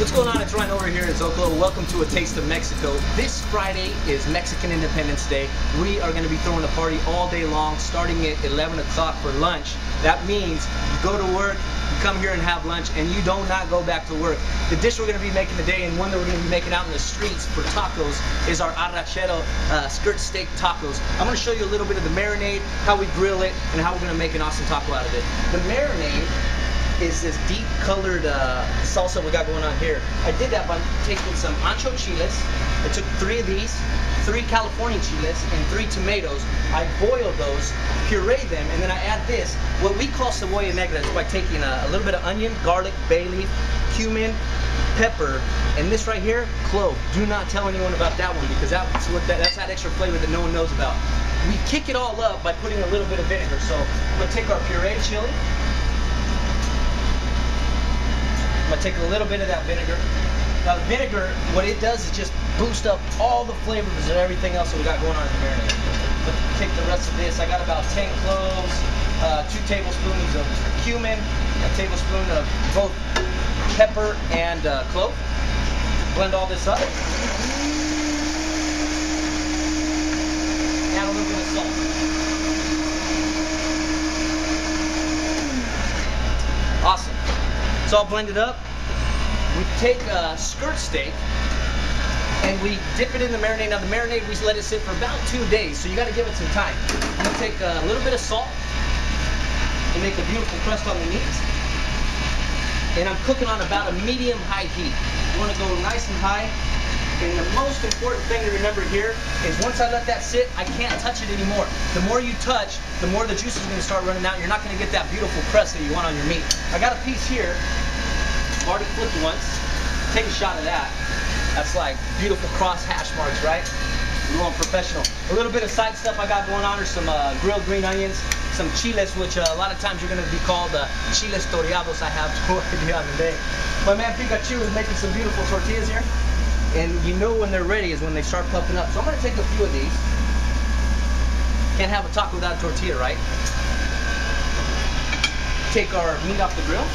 What's going on? It's Ryan over here in Zocalo. Welcome to A Taste of Mexico. This Friday is Mexican Independence Day. We are going to be throwing a party all day long, starting at 11 o'clock for lunch. That means you go to work, you come here and have lunch, and you do not go back to work. The dish we're going to be making today, and one that we're going to be making out in the streets for tacos, is our arrachero skirt steak tacos. I'm going to show you a little bit of the marinade, how we grill it, and how we're going to make an awesome taco out of it. The marinade is this deep colored salsa we got going on here. I did that by taking some ancho chiles. I took 3 of these, 3 California chiles, and 3 tomatoes. I boiled those, pureed them, and then I add this, what we call cebolla negra. It's by taking a little bit of onion, garlic, bay leaf, cumin, pepper, and this right here, clove. Do not tell anyone about that one because that's that extra flavor that no one knows about. We kick it all up by putting a little bit of vinegar. So I'm going to take our pureed chili. I'm going to take a little bit of that vinegar. Now the vinegar, what it does is just boost up all the flavors and everything else that we got going on in the marinade. Let's take the rest of this. I got about 10 cloves, 2 tablespoons of cumin, a tablespoon of both pepper and clove. Blend all this up. Add a little bit of salt. Awesome. It's all blended up. We take a skirt steak and we dip it in the marinade. Now the marinade, we let it sit for about 2 days, so you got to give it some time. I'm going to take a little bit of salt to make a beautiful crust on the meat. And I'm cooking on about a medium-high heat. You want to go nice and high. And the most important thing to remember here is once I let that sit, I can't touch it anymore. The more you touch, the more the juice is going to start running out. You're not going to get that beautiful crust that you want on your meat. I got a piece here. Already flipped once. Take a shot of that. That's like beautiful cross hash marks, right? We're going professional. A little bit of side stuff I got going on are some grilled green onions, some chiles, which a lot of times you're going to be called chiles toreados. I have no idea on the day. My man Pikachu is making some beautiful tortillas here. And you know when they're ready is when they start puffing up. So I'm going to take a few of these. Can't have a taco without a tortilla, right? Take our meat off the grill.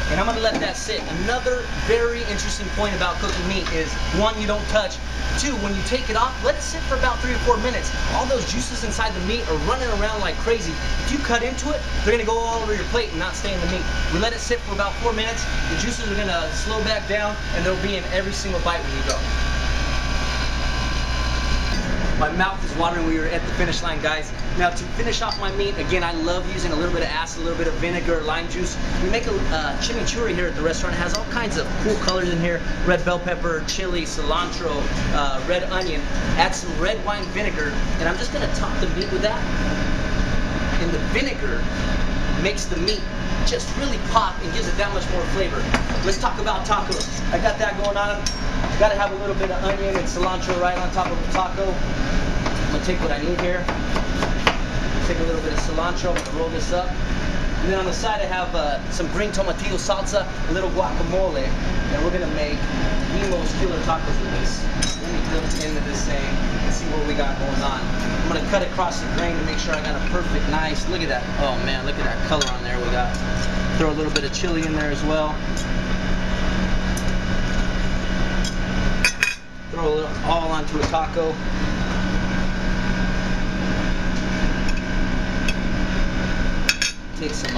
And I'm going to let that sit. Another very interesting point about cooking meat is, 1, you don't touch. 2, when you take it off, let it sit for about 3 or 4 minutes. All those juices inside the meat are running around like crazy. If you cut into it, they're going to go all over your plate and not stay in the meat. We let it sit for about 4 minutes. The juices are going to slow back down, and they'll be in every single bite when you go. My mouth is watering. We are at the finish line, guys. Now to finish off my meat, again, I love using a little bit of acid, a little bit of vinegar, lime juice. We make a chimichurri here at the restaurant. It has all kinds of cool colors in here. Red bell pepper, chili, cilantro, red onion. Add some red wine vinegar, and I'm just gonna top the meat with that. And the vinegar makes the meat just really pop and gives it that much more flavor. Let's talk about tacos. I got that going on. Got to have a little bit of onion and cilantro right on top of the taco. I'm going to take what I need here. Take a little bit of cilantro. I'm going to roll this up. And then on the side I have some green tomatillo salsa, a little guacamole, and we're going to make the most killer tacos with this. Let me dip into this thing and see what we got going on. I'm going to cut across the grain to make sure I got a perfect, nice, look at that. Oh man, look at that color on there. We got, throw a little bit of chili in there as well. Throw it all onto a taco. Take some